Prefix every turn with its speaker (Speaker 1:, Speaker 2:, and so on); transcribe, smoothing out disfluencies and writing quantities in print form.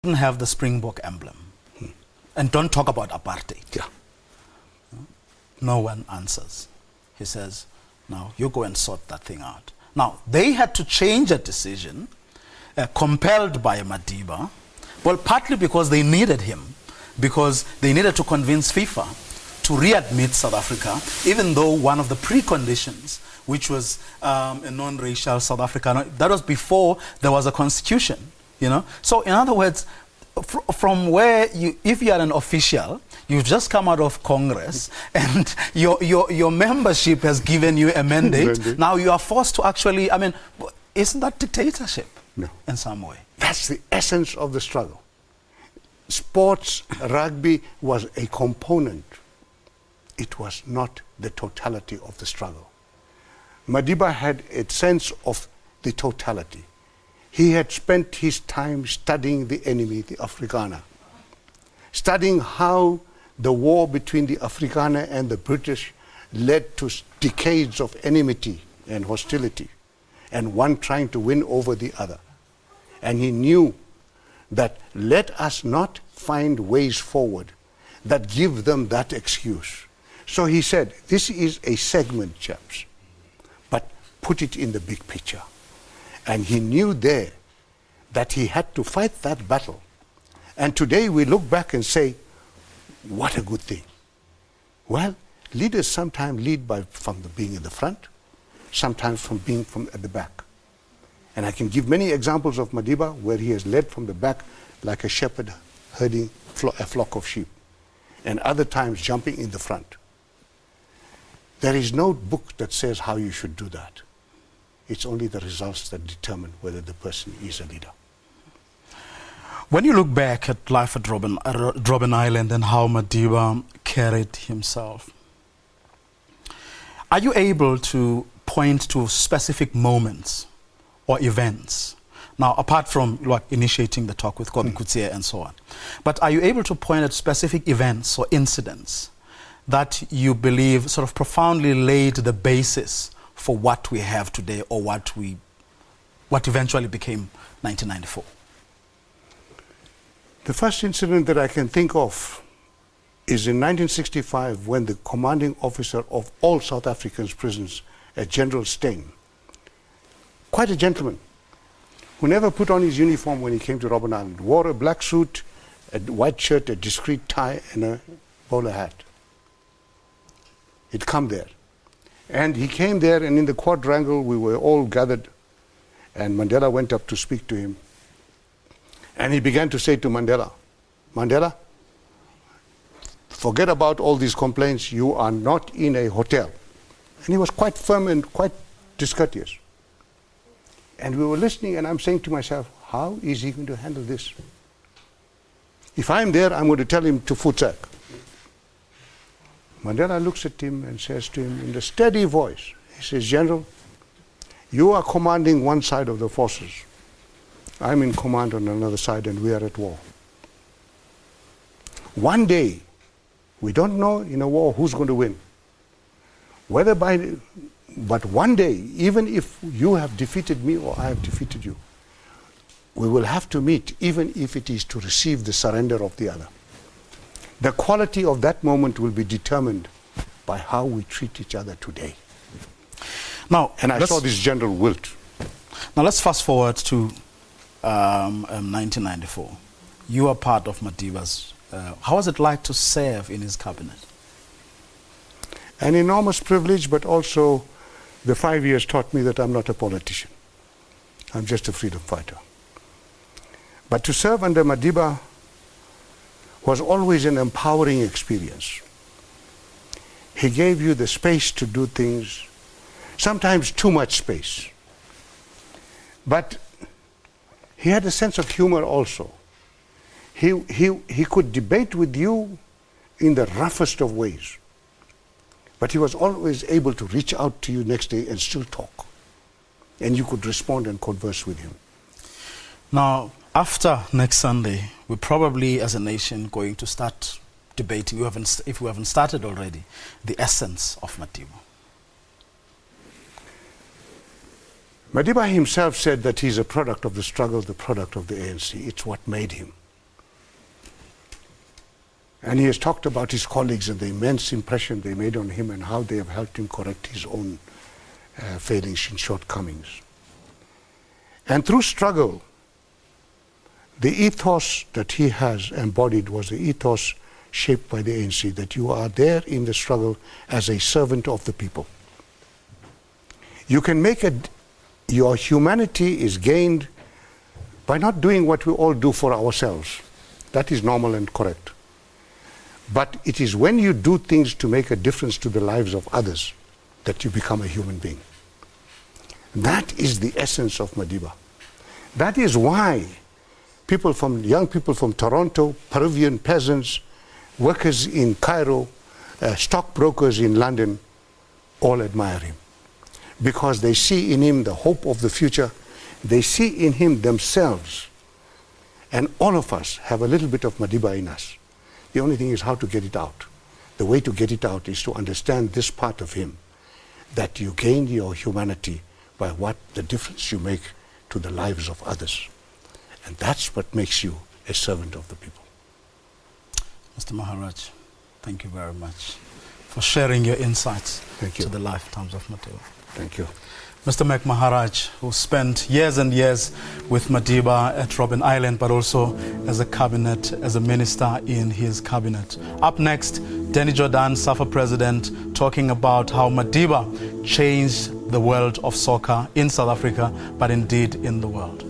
Speaker 1: didn't have the Springbok emblem. And don't talk about apartheid.
Speaker 2: Yeah.
Speaker 1: No one answers. He says, now you go and sort that thing out. Now, they had to change a decision, compelled by Madiba, well, partly because they needed him, because they needed to convince FIFA to readmit South Africa, even though one of the preconditions, which was a non-racial South Africa, that was before there was a constitution, you know. So, in other words, from where if you are an official, you've just come out of Congress and your membership has given you a mandate. Now you are forced to actually, I mean, isn't that dictatorship?
Speaker 2: No.
Speaker 1: In some way?
Speaker 2: That's the essence of the struggle. Sports, rugby was a component. It was not the totality of the struggle. Madiba had a sense of the totality. He had spent his time studying the enemy, the Afrikaner, studying how the war between the Afrikaner and the British led to decades of enmity and hostility, and one trying to win over the other. And he knew that let us not find ways forward that give them that excuse. So he said, this is a segment, chaps, but put it in the big picture. And he knew there that he had to fight that battle. And today we look back and say, what a good thing. Well, leaders sometimes lead from being in the front, sometimes from being at the back. And I can give many examples of Madiba where he has led from the back like a shepherd herding a flock of sheep, and other times jumping in the front. There is no book that says how you should do that. It's only the results that determine whether the person is a leader.
Speaker 1: When you look back at life at Robben Island and how Madiba carried himself, are you able to point to specific moments or events? Now, apart from like initiating the talk with Kobi Kutsie and so on, but are you able to point at specific events or incidents that you believe sort of profoundly laid the basis for what we have today, or what eventually became 1994?
Speaker 2: The first incident that I can think of is in 1965, when the commanding officer of all South Africans' prisons, General Steyn, quite a gentleman, who never put on his uniform when he came to Robben Island, wore a black suit, a white shirt, a discreet tie, and a bowler hat. He'd come there. And he came there, and in the quadrangle, we were all gathered, and Mandela went up to speak to him. And he began to say to Mandela, Mandela, forget about all these complaints, you are not in a hotel. And he was quite firm and quite discourteous. And we were listening, and I'm saying to myself, how is he going to handle this? If I'm there, I'm going to tell him to futsak. Mandela looks at him and says to him in a steady voice, he says, General, you are commanding one side of the forces. I'm in command on another side, and we are at war. One day, we don't know in a war who's going to win. But one day, even if you have defeated me or I have defeated you, we will have to meet, even if it is to receive the surrender of the other. The quality of that moment will be determined by how we treat each other today.
Speaker 1: Now,
Speaker 2: and I saw this general wilt.
Speaker 1: Now let's fast forward to 1994. You are part of Madiba's. How was it like to serve in his cabinet?
Speaker 2: An enormous privilege, but also the 5 years taught me that I'm not a politician. I'm just a freedom fighter. But to serve under Madiba was always an empowering experience. He gave you the space to do things, sometimes too much space. But he had a sense of humor also. He could debate with you in the roughest of ways. But he was always able to reach out to you next day and still talk. And you could respond and converse with him.
Speaker 1: Now, after next Sunday, we're probably, as a nation, going to start debating, if we haven't started already, the essence of Madiba.
Speaker 2: Madiba himself said that he's a product of the struggle, the product of the ANC. It's what made him. And he has talked about his colleagues and the immense impression they made on him and how they have helped him correct his own failings and shortcomings. And through struggle, the ethos that he has embodied was the ethos shaped by the ANC, that you are there in the struggle as a servant of the people. You can make your humanity is gained by not doing what we all do for ourselves. That is normal and correct. But it is when you do things to make a difference to the lives of others that you become a human being. That is the essence of Madiba. That is why young people from Toronto, Peruvian peasants, workers in Cairo, stockbrokers in London, all admire him. Because they see in him the hope of the future. They see in him themselves. And all of us have a little bit of Madiba in us. The only thing is how to get it out. The way to get it out is to understand this part of him, that you gain your humanity by what the difference you make to the lives of others. And that's what makes you a servant of the people.
Speaker 1: Mr. Maharaj, thank you very much for sharing your insights
Speaker 2: to
Speaker 1: the lifetimes of Madiba.
Speaker 2: Thank you.
Speaker 1: Mr. Maharaj, who spent years and years with Madiba at Robben Island, but also as a minister in his cabinet. Up next, Danny Jordan, SAFA president, talking about how Madiba changed the world of soccer in South Africa, but indeed in the world.